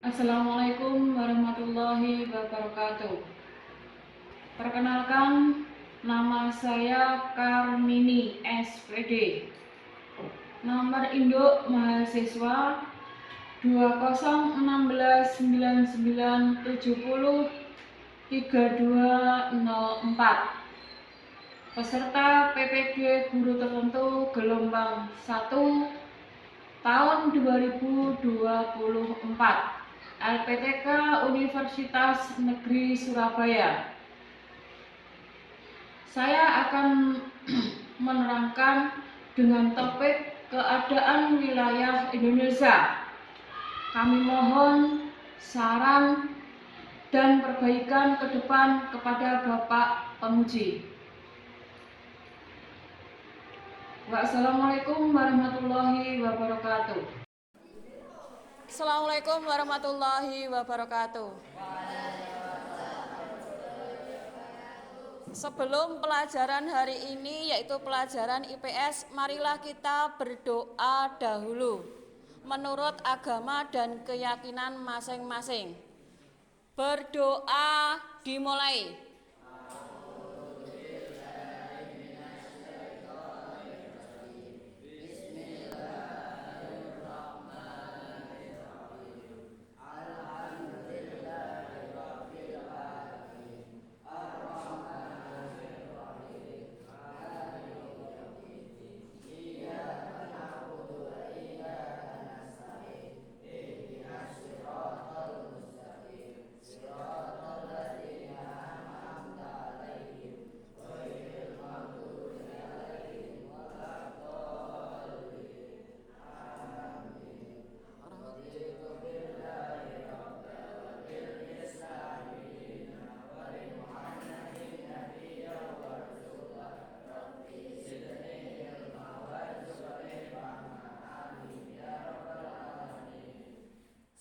Assalamualaikum warahmatullahi wabarakatuh. Perkenalkan, nama saya Karmini SPD. Nomor induk mahasiswa 20.99703204. Peserta PPG Guru Tertentu gelombang 1 tahun 2024. LPTK Universitas Negeri Surabaya. Saya akan menerangkan dengan topik keadaan wilayah Indonesia. Kami mohon saran dan perbaikan ke depan kepada Bapak Penguji. Wassalamualaikum warahmatullahi wabarakatuh. Assalamualaikum warahmatullahi wabarakatuh. Sebelum pelajaran hari ini yaitu pelajaran IPS, marilah kita berdoa dahulu menurut agama dan keyakinan masing-masing. Berdoa dimulai.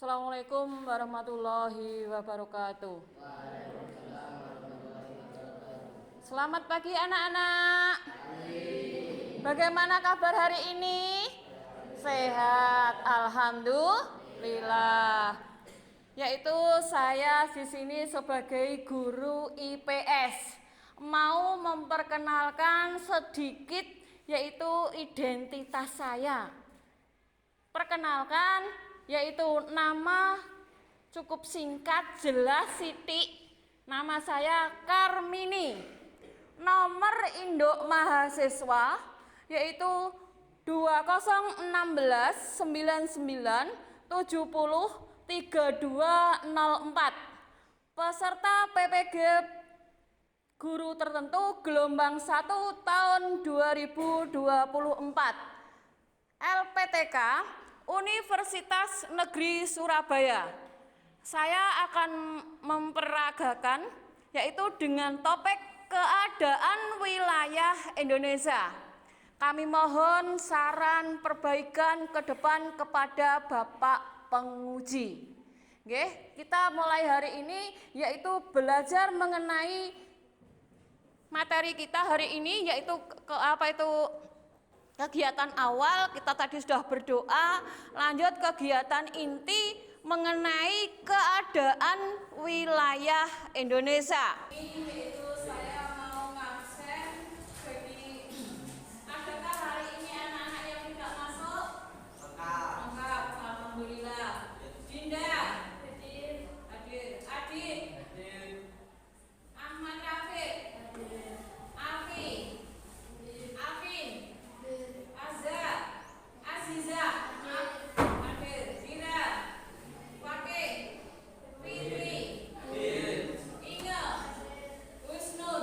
Assalamualaikum warahmatullahi wabarakatuh. Selamat pagi anak-anak. Bagaimana kabar hari ini? Sehat, alhamdulillah. Yaitu saya di sini sebagai guru IPS mau memperkenalkan sedikit yaitu identitas saya. Perkenalkan, yaitu nama cukup singkat, jelas, Siti. Nama saya Karmini. Nomor induk mahasiswa yaitu 20.99703204. Peserta PPG Guru Tertentu gelombang 1 tahun 2024. LPTK Universitas Negeri Surabaya. Saya akan memperagakan yaitu dengan topik keadaan wilayah Indonesia. Kami mohon saran perbaikan ke depan kepada Bapak Penguji. Oke, kita mulai hari ini yaitu belajar mengenai materi kita hari ini yaitu kegiatan awal. Kita tadi sudah berdoa, lanjut kegiatan inti mengenai keadaan wilayah Indonesia. Ini yaitu saya mau ngabsen bagi adakah hari ini anak-anak yang tidak masuk? Lengkap, alhamdulillah. Dinda, hadir. Adit, Ahmad Rafiq, Afi, Afin, Azza, Aziza, hadir. Dira, Fakih, Fitri, Inge, Wisnud,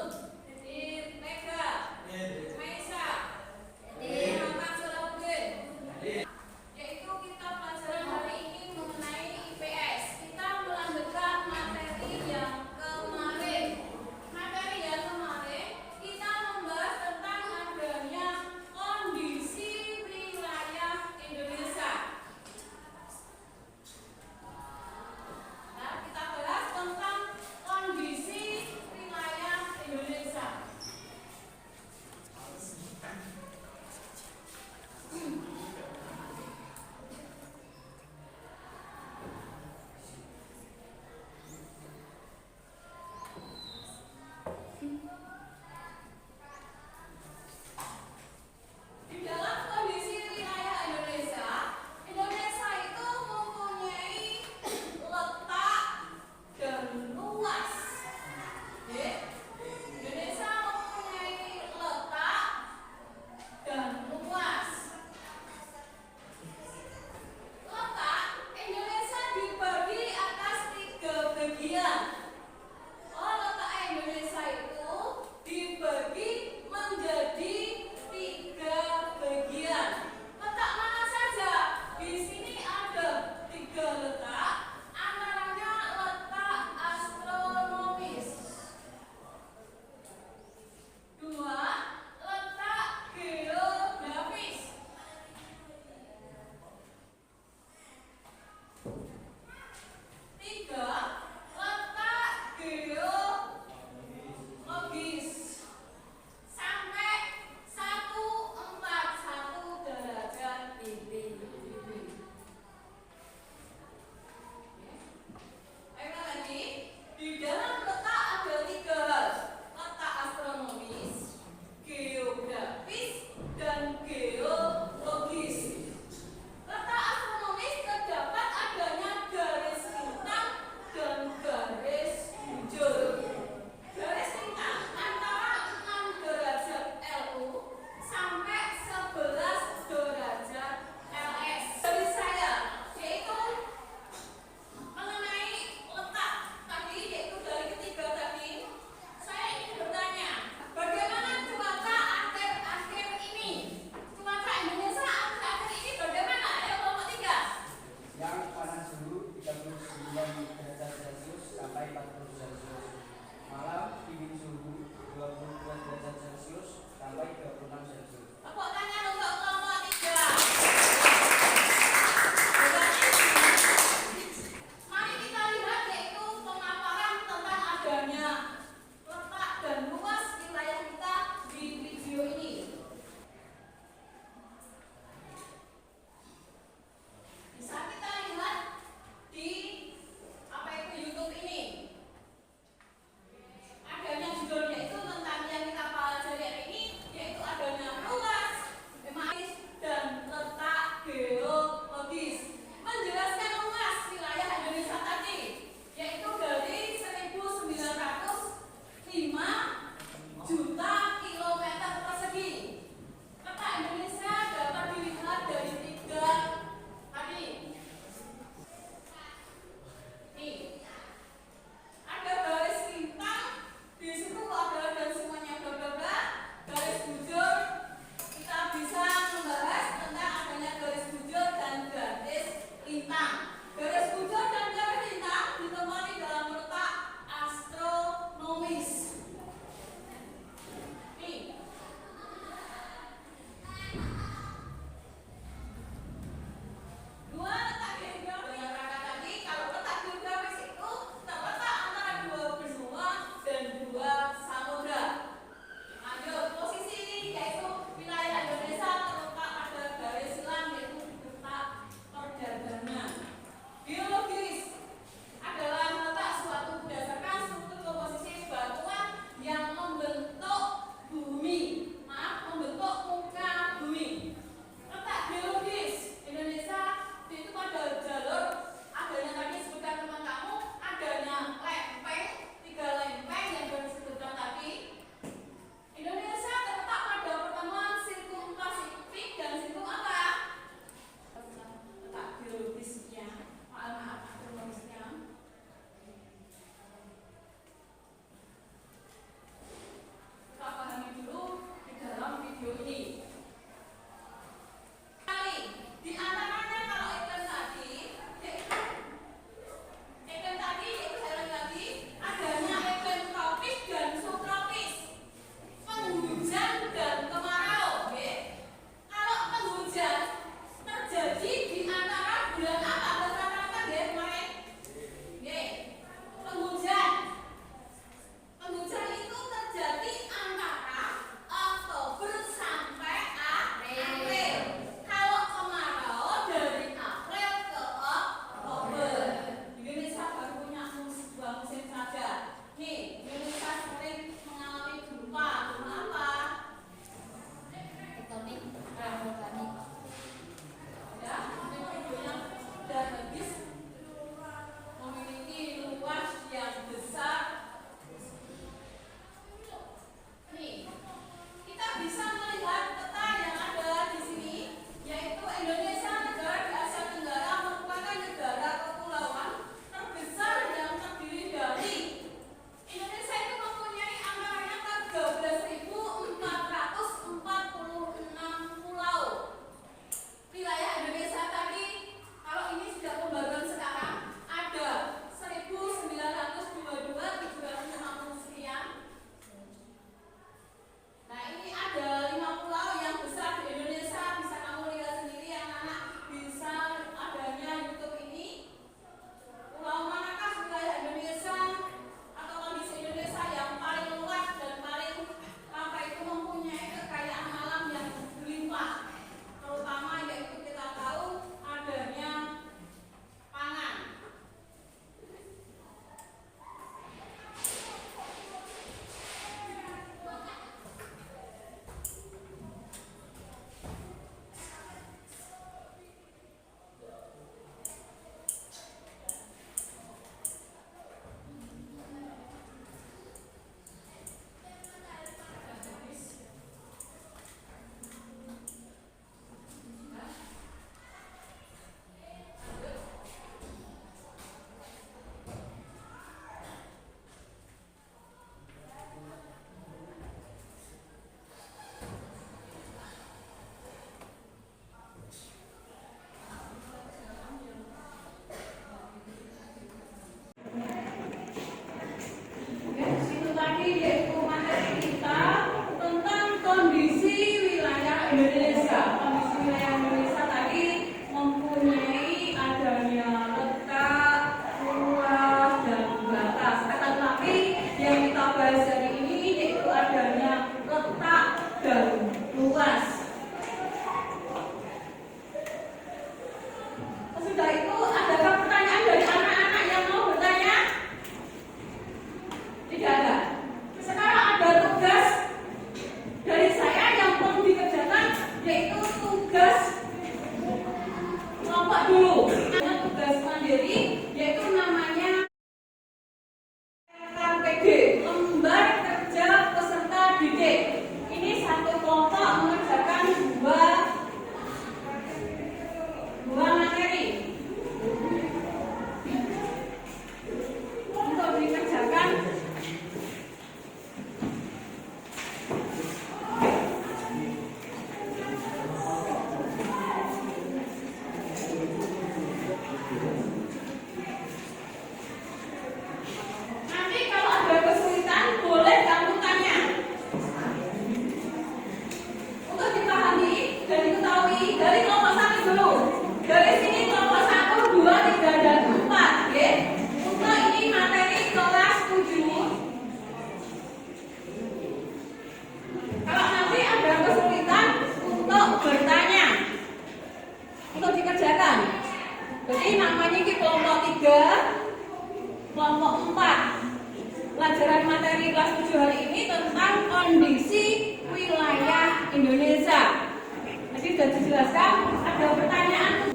kelompok 4. Pelajaran materi kelas 7 hari ini tentang kondisi wilayah Indonesia. Tadi sudah dijelaskan, ada pertanyaan.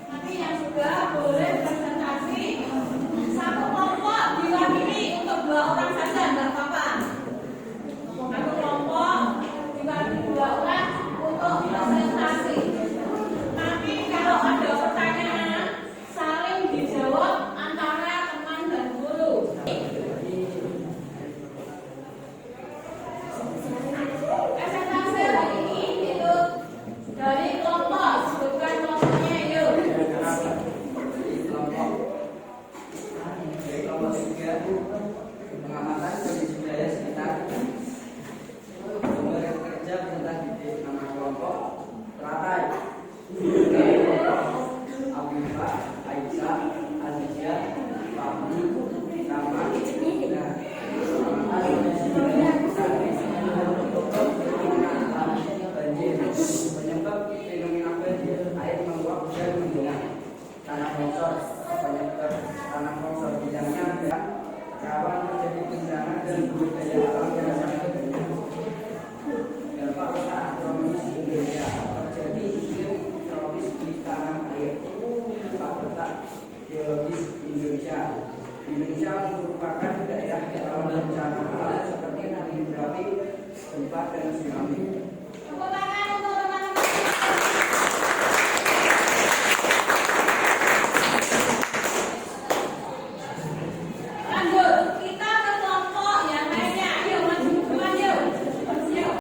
Nanti yang sudah boleh presentasi. Satu kelompok diwakili untuk 2 orang saja, nggak apa-apa. Satu kelompok diwakili 2 orang untuk presentasi. Nanti kalau ada pertanyaan, saling dijawab antara teman dan guru. Presentasi hari ini itu dari kelompok, sebutkan kelompoknya yuk. Kelompok 3 pengamatan kondisi wilayah sekitar. Sumber kerja perintah didik nama kelompok teratai. Abifah, Aisyah, Azizia, Fahmi, Rama. Nah, pengamatan kondisi wilayah sekitar. Banjir, penyebab fenomena banjir, air meluap dan menggenang. Tanah longsor, penyebab tanah longsor bidangnya adalah rawan terjadi bencana dan budaya alam yang sangat banyak. Dampak letak agronomis Indonesia terjadi iklim tropis di tanah air. Dampak letak geologis Indonesia. Indonesia merupakan daerah yang rawan bencana alam seperti hidrografi, gempa dan tsunami. Tepuk tangan untuk teman-teman. Lanjut, kita ke kelompok yang lainnya. Ayo maju ke depan yuk. Yuk.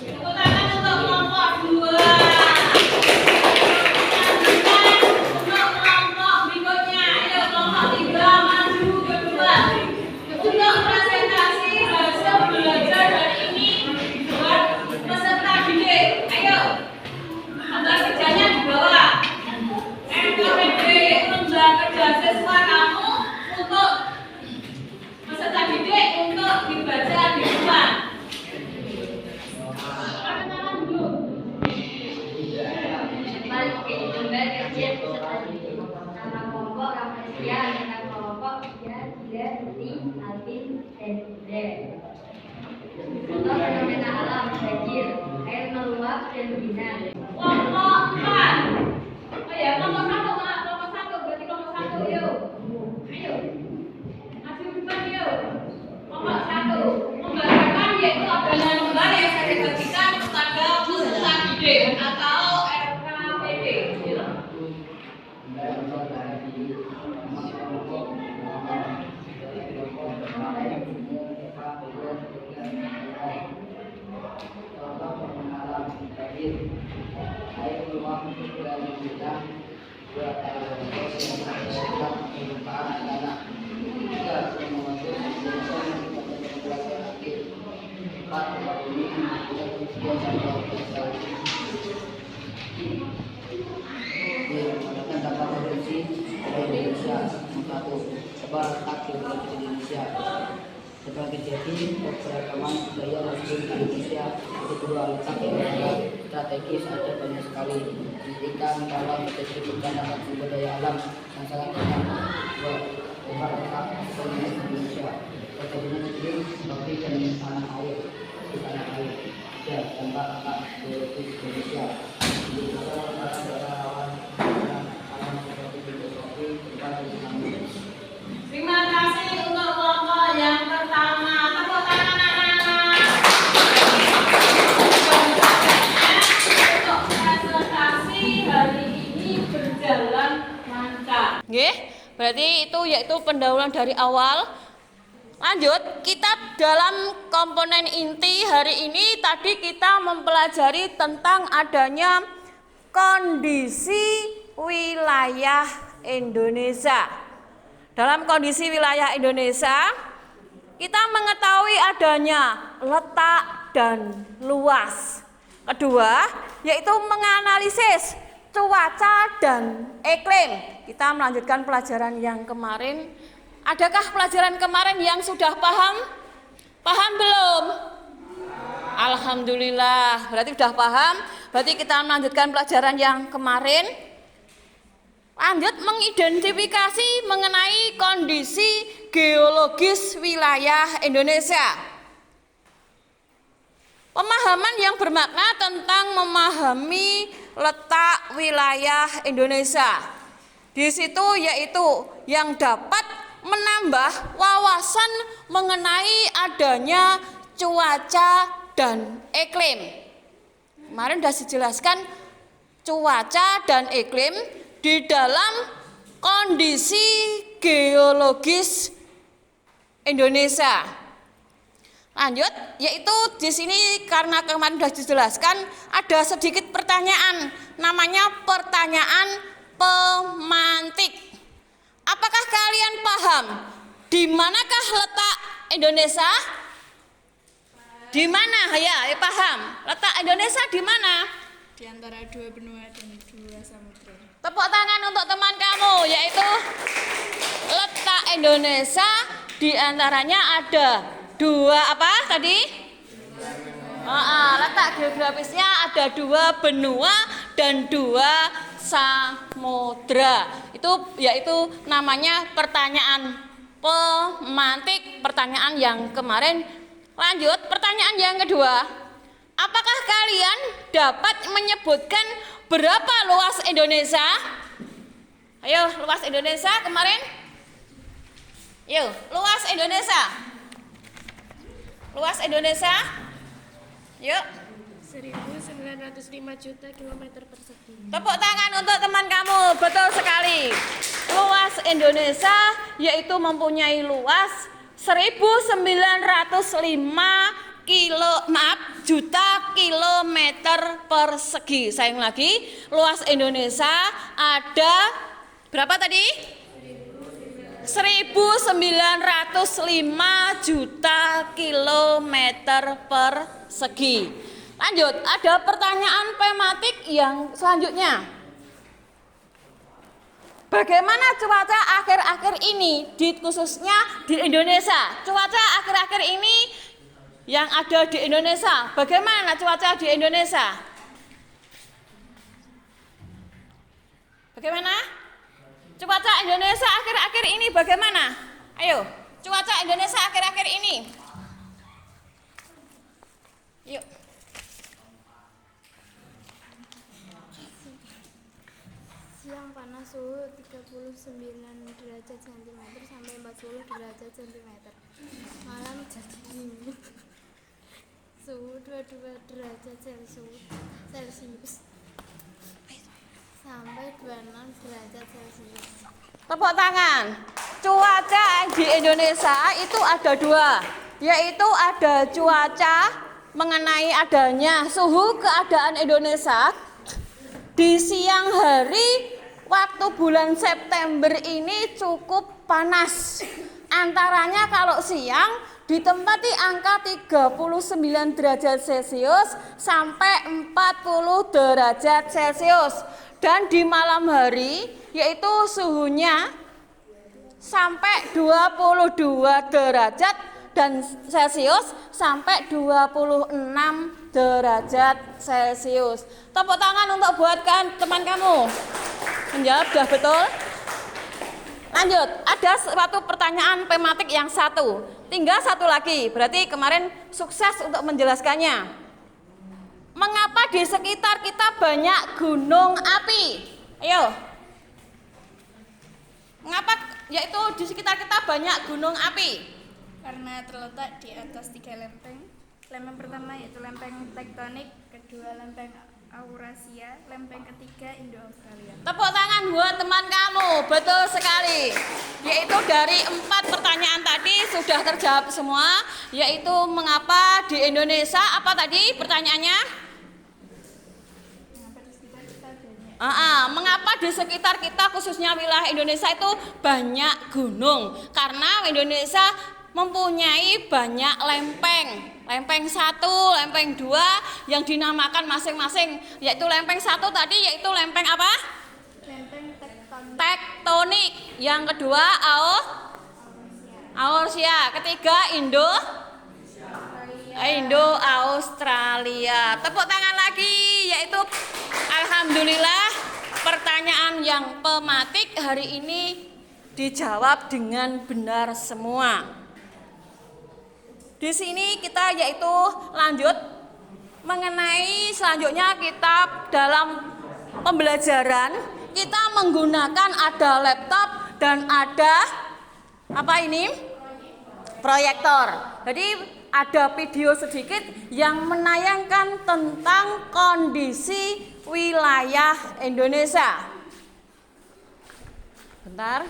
Tepuk tangan untuk kelompok 2. Untuk kelompok berikutnya, ayo kelompok 3 maju ke depan. Untuk presentasi hasil belajar hari ini buat peserta didik. Ayo, gambar kerjanya di bawah. MKPD, lembaga kerja siswa kamu untuk peserta didik untuk dibaca di depan. Lembaga kerja peserta didik. Nama kelompok Ramesia, nama kelompok Ida, Siti, Alvin, dan Indra. Contoh fenomena alam, banjir, air meluap dan menggenang. Kelompok 4. Oh ya, kelompok 1, Mak. Kelompok 1, berarti kelompok 1, yuk. Ayo. Maju depan, yuk. Kelompok 1. Membacakan yaitu adalah lembar yang saya bagikan kepada peserta didik atau RKPD. Yuk. Air meluap dan menggenang. Sebagai jadi keberagaman budaya muslim Indonesia, kedua letak yang strategis ada banyak sekali. Pendidikan kalau menjadi bencana sumber daya alam yang sangat banyak. Dua, letak ekonomi Indonesia. Perkebunan iklim, seperti dan tanah air, di tanah air. Ya, tempat geologis Indonesia. Indonesia adalah daerah rawan dan alam seperti filosofi, tempat dan tsunami. Terima kasih untuk kelompok yang pertama. Tepuk tangan anak-anak. Untuk presentasi hari ini berjalan lancar. Nggih, berarti itu yaitu pendahuluan dari awal. Lanjut, kita dalam komponen inti hari ini tadi kita mempelajari tentang adanya kondisi wilayah Indonesia. Dalam kondisi wilayah Indonesia, kita mengetahui adanya letak dan luas. Kedua, yaitu menganalisis cuaca dan iklim. Kita melanjutkan pelajaran yang kemarin. Adakah pelajaran kemarin yang sudah paham? Paham belum? Alhamdulillah, berarti sudah paham. Berarti kita melanjutkan pelajaran yang kemarin. Lanjut mengidentifikasi mengenai kondisi geologis wilayah Indonesia. Pemahaman yang bermakna tentang memahami letak wilayah Indonesia. Di situ yaitu yang dapat menambah wawasan mengenai adanya cuaca dan iklim. Kemarin sudah dijelaskan cuaca dan iklim di dalam kondisi geologis Indonesia. Lanjut, yaitu di sini karena kemarin sudah dijelaskan ada sedikit pertanyaan, namanya pertanyaan pemantik. Apakah kalian paham di manakah letak Indonesia? Di mana? Ya, paham. Letak Indonesia di mana? Di antara dua benua dan dua samudra. Tepuk tangan untuk teman kamu, yaitu letak Indonesia di antaranya ada dua apa tadi? Letak geografisnya ada dua benua dan dua samudra. Itu yaitu namanya pertanyaan pemantik, pertanyaan yang kemarin. Lanjut, pertanyaan yang kedua. Apakah kalian dapat menyebutkan berapa luas Indonesia? Ayo, luas Indonesia kemarin. Yuk, luas Indonesia. Luas Indonesia. Yuk. 1.905 juta kilometer persegi. Tepuk tangan untuk teman kamu, betul sekali. Luas Indonesia yaitu mempunyai luas 1.905 juta kilometer persegi. Saya ulang lagi, luas Indonesia ada berapa tadi? 1.905 juta kilometer persegi. Lanjut, ada pertanyaan tematik yang selanjutnya. Bagaimana cuaca akhir-akhir ini, khususnya di Indonesia? Cuaca akhir-akhir ini yang ada di Indonesia, bagaimana cuaca di Indonesia? Bagaimana? Cuaca Indonesia akhir-akhir ini bagaimana? Ayo, cuaca Indonesia akhir-akhir ini. Yuk. Siang panas suhu 39 derajat cm sampai 40 derajat cm. Malam jadi dingin. Suhu 22 derajat Celcius sampai 26 derajat Celcius. Tepuk tangan. Cuaca di Indonesia itu ada dua, yaitu ada cuaca mengenai adanya suhu keadaan Indonesia di siang hari waktu bulan September ini cukup panas. Antaranya kalau siang ditempati angka 39 derajat Celcius sampai 40 derajat Celcius. Dan di malam hari yaitu suhunya sampai 22 derajat dan Celcius sampai 26 derajat Celcius. Tepuk tangan untuk buatkan teman kamu. Menjawab sudah betul. Lanjut, ada suatu pertanyaan tematik yang satu. Tinggal satu lagi, berarti kemarin sukses untuk menjelaskannya. Mengapa di sekitar kita banyak gunung api? Ayo. Mengapa yaitu di sekitar kita banyak gunung api? Karena terletak di atas 3 lempeng. Lempeng pertama yaitu lempeng tektonik, kedua lempeng Eurasia, lempeng ketiga Indo-Australia. Tepuk tangan buat teman kamu, betul sekali. Yaitu dari 4 pertanyaan tadi sudah terjawab semua. Yaitu mengapa di Indonesia, apa tadi pertanyaannya? Mengapa di sekitar kita khususnya wilayah Indonesia itu banyak gunung? Karena Indonesia mempunyai banyak lempeng. Lempeng 1, lempeng 2 yang dinamakan masing-masing. Yaitu lempeng 1 tadi yaitu lempeng apa? Lempeng tektonik. Tektonik. Yang kedua Eurasia. Ketiga Indo-Australia. Tepuk tangan lagi, yaitu alhamdulillah pertanyaan yang tematik hari ini dijawab dengan benar semua. Di sini kita yaitu lanjut mengenai selanjutnya kita dalam pembelajaran kita menggunakan ada laptop dan ada apa ini? Proyektor. Jadi ada video sedikit yang menayangkan tentang kondisi wilayah Indonesia. Bentar.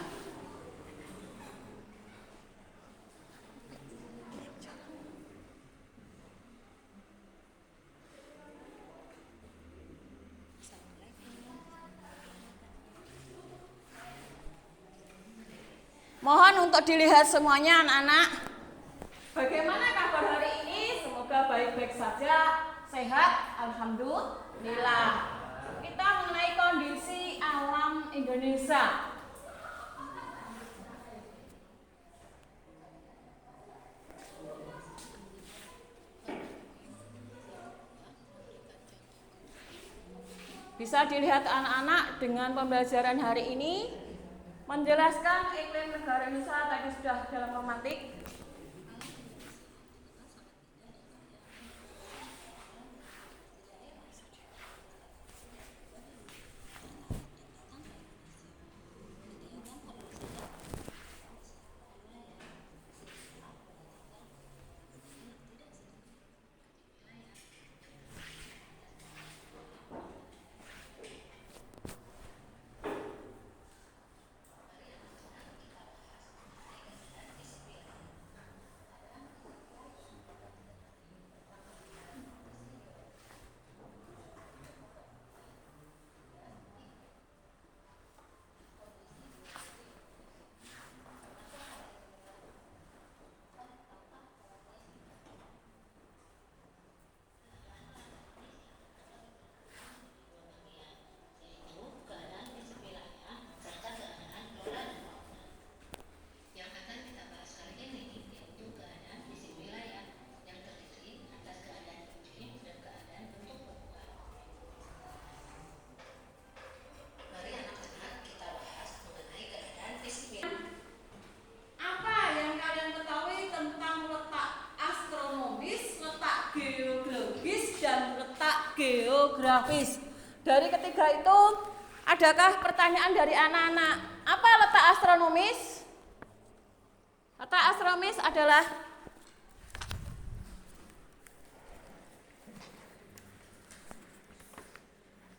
Mohon untuk dilihat semuanya anak-anak. Bagaimana kabar hari ini? Semoga baik-baik saja, sehat, alhamdulillah. Kita mengenai kondisi alam Indonesia. Bisa dilihat anak-anak dengan pembelajaran hari ini. Menjelaskan iklim negara Indonesia tadi sudah dalam romantik. Geografis. Dari ketiga itu, adakah pertanyaan dari anak-anak? Apa letak astronomis? Letak astronomis adalah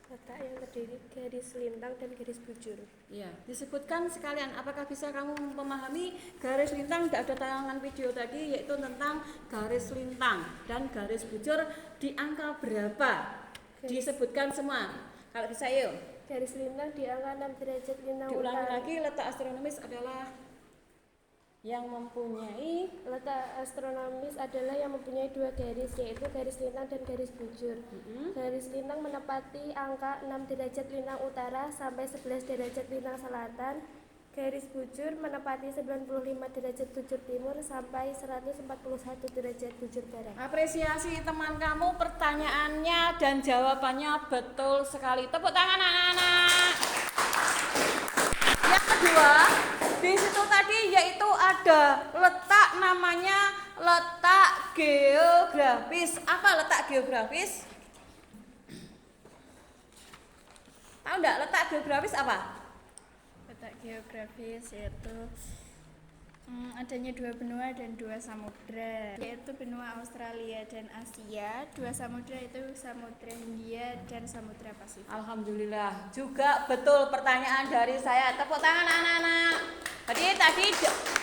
Letak yang terdiri garis lintang dan garis bujur. ya, disebutkan sekalian. Apakah bisa kamu memahami garis lintang? Tidak ada tayangan video tadi, yaitu tentang garis lintang dan garis bujur di angka berapa? Disebutkan semua. Kalau bisa yuk. Garis lintang di angka 6 derajat lintang Diulangi utara. lagi, letak astronomis adalah yang mempunyai Letak astronomis adalah yang mempunyai 2 garis, yaitu garis lintang dan garis bujur. Garis lintang menepati angka 6 derajat lintang utara sampai 11 derajat lintang selatan. Garis bujur menepati 95 derajat bujur timur sampai 141 derajat bujur barat. Apresiasi teman kamu, pertanyaannya dan jawabannya betul sekali. Tepuk tangan anak-anak. Yang kedua, di situ tadi yaitu ada letak, namanya letak geografis. Apa letak geografis? Tahu enggak letak geografis apa? Letak geografis yaitu adanya 2 benua dan 2 samudra, yaitu benua Australia dan Asia. 2 samudra itu Samudra Hindia dan Samudra Pasifik. Alhamdulillah, juga betul pertanyaan dari saya. Tepuk tangan anak-anak. Jadi tadi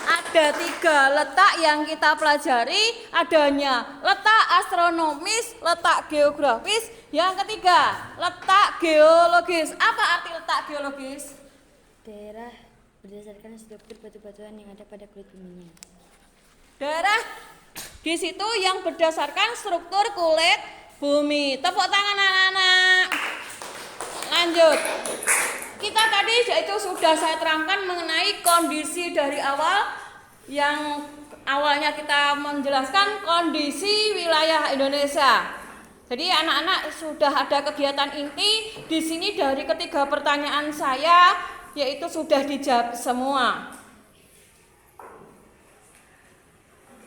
ada 3 letak yang kita pelajari, adanya letak astronomis, letak geografis, yang ketiga letak geologis. Apa arti letak geologis? Daerah berdasarkan struktur batu-batuan yang ada pada kulit buminya. Daerah di situ yang berdasarkan struktur kulit bumi. Tepuk tangan anak-anak. Lanjut. Kita tadi itu sudah saya terangkan mengenai kondisi dari awal, yang awalnya kita menjelaskan kondisi wilayah Indonesia. Jadi anak-anak sudah ada kegiatan inti di sini dari ketiga pertanyaan saya, yaitu sudah dijawab semua.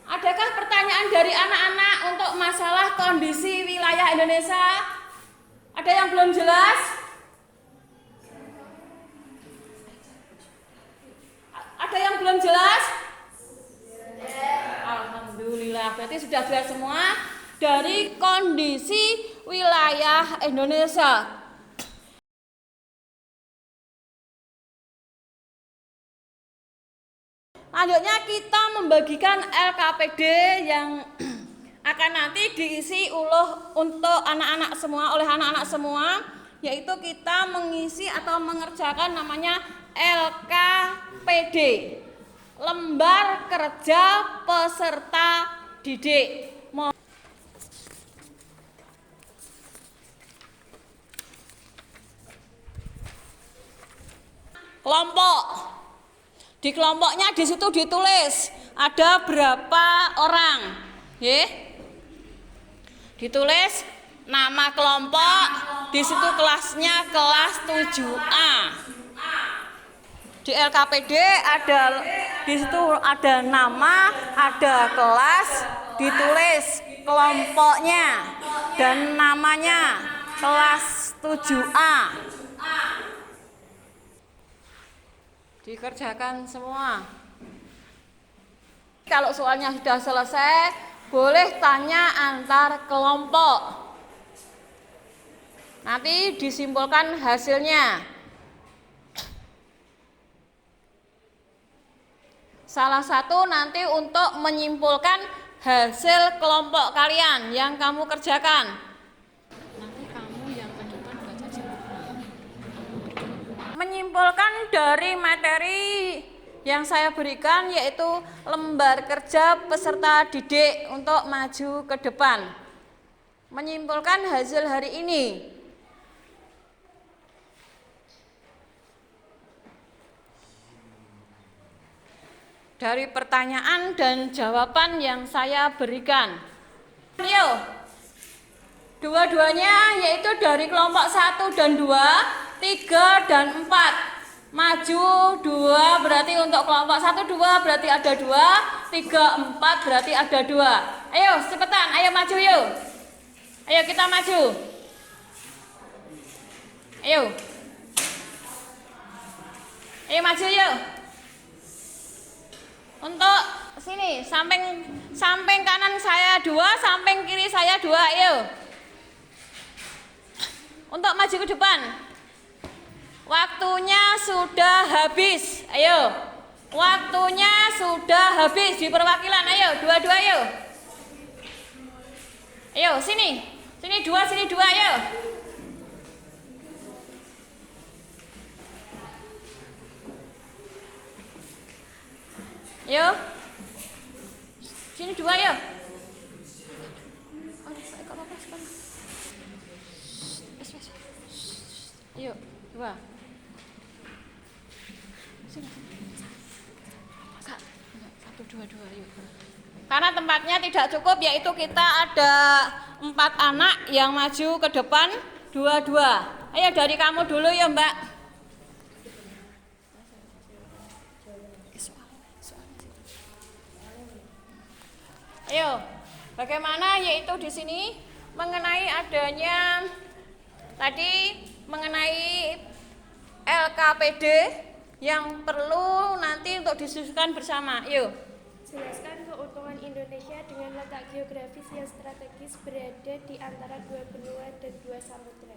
Adakah pertanyaan dari anak-anak untuk masalah kondisi wilayah Indonesia? Ada yang belum jelas? Ada yang belum jelas? Alhamdulillah, berarti sudah jelas semua dari kondisi wilayah Indonesia. Selanjutnya kita membagikan LKPD yang akan nanti diisi untuk anak-anak semua, oleh anak-anak semua, yaitu kita mengisi atau mengerjakan namanya LKPD, lembar kerja peserta didik. Kelompok. Di kelompoknya di situ ditulis ada berapa orang, ditulis nama kelompok, di situ kelasnya kelas 7A. Di LKPD ada di situ ada nama, ada kelas, ditulis kelompoknya dan namanya kelas 7A. Dikerjakan semua. Kalau soalnya sudah selesai, boleh tanya antar kelompok. Nanti disimpulkan hasilnya. Salah satu nanti untuk menyimpulkan hasil kelompok kalian yang kamu kerjakan. Menyimpulkan dari materi yang saya berikan, yaitu lembar kerja peserta didik untuk maju ke depan. Menyimpulkan hasil hari ini. Dari pertanyaan dan jawaban yang saya berikan. Yuk, dua-duanya yaitu dari kelompok 1 dan 2, 3 dan 4. Maju 2 berarti untuk kelompok 1 2 berarti ada 2, 3 4 berarti ada 2. Ayo cepetan, ayo maju yuk. Ayo kita maju. Ayo. Ayo maju yuk. Untuk sini, samping kanan saya 2, samping kiri saya 2, ayo. Untuk maju ke depan. Waktunya sudah habis. Ayo. Waktunya sudah habis di perwakilan. Ayo, dua-dua ayo. Ayo, sini. Sini 2, sini 2, ayo. Ayo. Sini 2, ayo. Ayo, 2. Satu, dua, yuk. Karena tempatnya tidak cukup, yaitu kita ada 4 anak yang maju ke depan, 2. Ayo dari kamu dulu ya Mbak. Ayo, bagaimana yaitu di sini mengenai adanya tadi mengenai LKPD yang perlu nanti untuk diskusikan bersama. Yuk. Jelaskan keuntungan Indonesia dengan letak geografis yang strategis berada di antara 2 benua dan 2 samudra.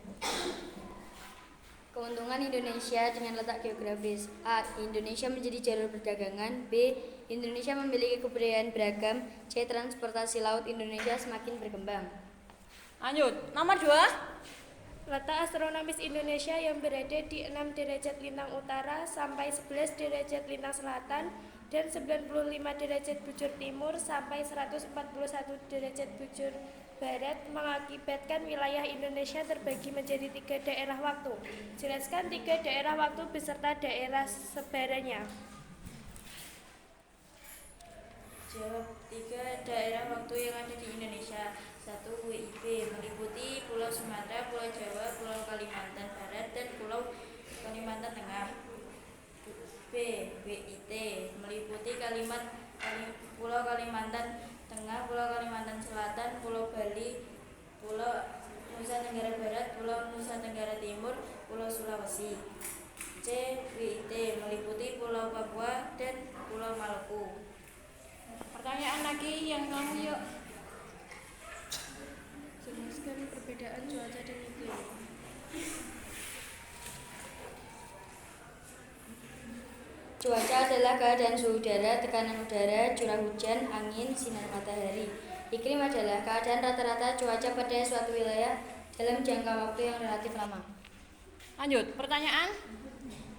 Keuntungan Indonesia dengan letak geografis. A. Indonesia menjadi jalur perdagangan. B. Indonesia memiliki kebudayaan beragam. C. Transportasi laut Indonesia semakin berkembang. Lanjut, nomor 2. Letak astronomis Indonesia yang berada di 6 derajat lintang utara sampai 11 derajat lintang selatan dan 95 derajat bujur timur sampai 141 derajat bujur barat mengakibatkan wilayah Indonesia terbagi menjadi 3 daerah waktu. Jelaskan 3 daerah waktu beserta daerah sebarannya. Jawab. 3 daerah waktu yang ada di Indonesia. 1. WIB meliputi Pulau Sumatera, Pulau Jawa, Pulau Kalimantan Barat, dan Pulau Kalimantan Tengah. B. WIT meliputi Pulau Kalimantan Tengah, Pulau Kalimantan Selatan, Pulau Bali, Pulau Nusa Tenggara Barat, Pulau Nusa Tenggara Timur, Pulau Sulawesi. C. WIT meliputi Pulau Papua dan Pulau Maluku. Pertanyaan lagi yang kamu yuk. Jelaskan perbedaan cuaca dan iklim. Cuaca adalah keadaan suhu udara, tekanan udara, curah hujan, angin, sinar matahari. Iklim adalah keadaan rata-rata cuaca pada suatu wilayah dalam jangka waktu yang relatif lama. Lanjut, pertanyaan.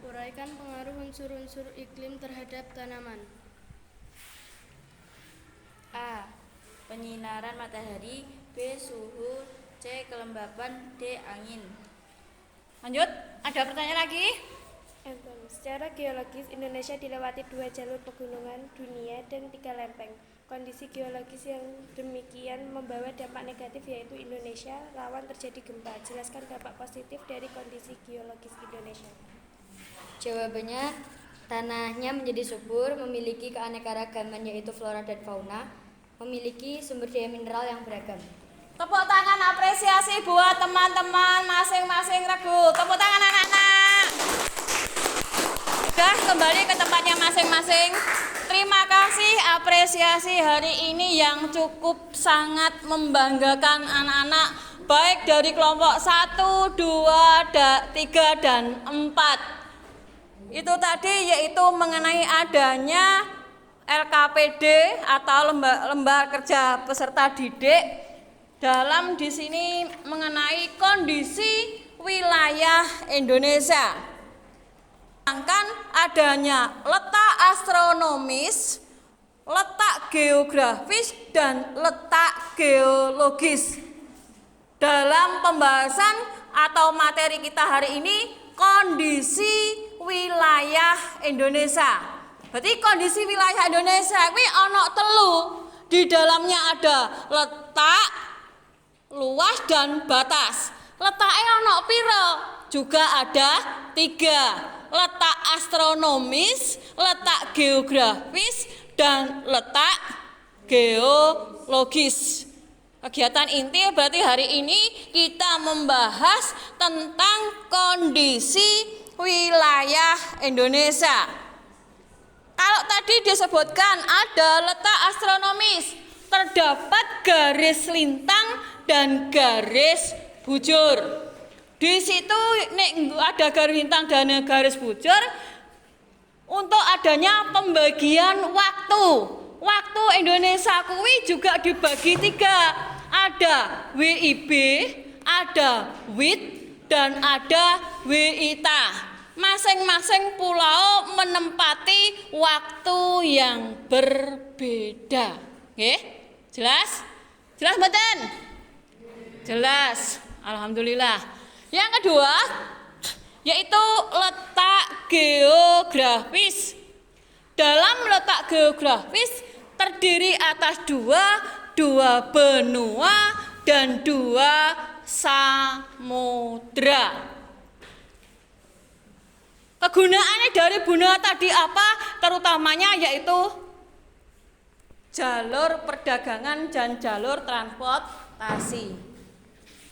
Uraikan pengaruh unsur-unsur iklim terhadap tanaman. A. Penyinaran matahari. B. Suhu. C. Kelembapan. D. Angin. Lanjut, ada pertanyaan lagi? Anton, secara geologis Indonesia dilewati 2 jalur pegunungan dunia dan 3 lempeng. Kondisi geologis yang demikian membawa dampak negatif yaitu Indonesia rawan terjadi gempa. Jelaskan dampak positif dari kondisi geologis Indonesia. Jawabannya, tanahnya menjadi subur, memiliki keanekaragaman yaitu flora dan fauna, memiliki sumber daya mineral yang beragam. Tepuk tangan apresiasi buat teman-teman masing-masing regu. Tepuk tangan anak-anak. Sudah kembali ke tempatnya masing-masing. Terima kasih apresiasi hari ini yang cukup sangat membanggakan anak-anak baik dari kelompok 1, 2, 3, dan 4. Itu tadi yaitu mengenai adanya LKPD atau lembar kerja peserta didik dalam di sini mengenai kondisi wilayah Indonesia. Sedangkan adanya letak astronomis, letak geografis, dan letak geologis. Dalam pembahasan atau materi kita hari ini, kondisi wilayah Indonesia. Berarti kondisi wilayah Indonesia ini ono 3. Di dalamnya ada letak, luas, dan batas. Letaknya ono piro? Juga ada 3. Letak astronomis, letak geografis, dan letak geologis. Kegiatan inti berarti hari ini kita membahas tentang kondisi wilayah Indonesia. Kalau tadi disebutkan ada letak astronomis, terdapat garis lintang dan garis bujur. Di situ ada garis lintang dan garis bujur untuk adanya pembagian waktu. Waktu Indonesia kuwi juga dibagi 3. Ada WIB, ada WIT, dan ada WITA. Masing-masing pulau menempati waktu yang berbeda. Oke? Jelas? Jelas mboten? Jelas. Alhamdulillah. Yang kedua yaitu letak letak geografis. Dalam letak geografis terdiri atas dua benua dan 2 samudra. Kegunaannya dari benua tadi apa? Terutamanya yaitu jalur perdagangan dan jalur transportasi.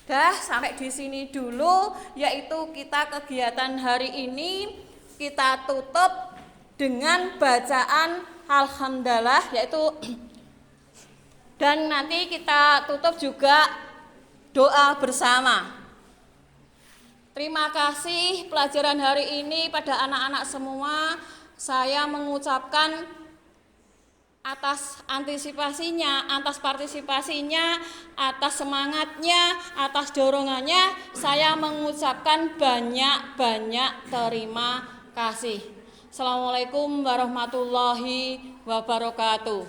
Dah sampai di sini dulu, yaitu kita kegiatan hari ini kita tutup dengan bacaan alhamdulillah, yaitu dan nanti kita tutup juga doa bersama. Terima kasih pelajaran hari ini pada anak-anak semua. Saya mengucapkan atas antisipasinya, atas partisipasinya, atas semangatnya, atas dorongannya, saya mengucapkan banyak-banyak terima kasih. Assalamualaikum warahmatullahi wabarakatuh.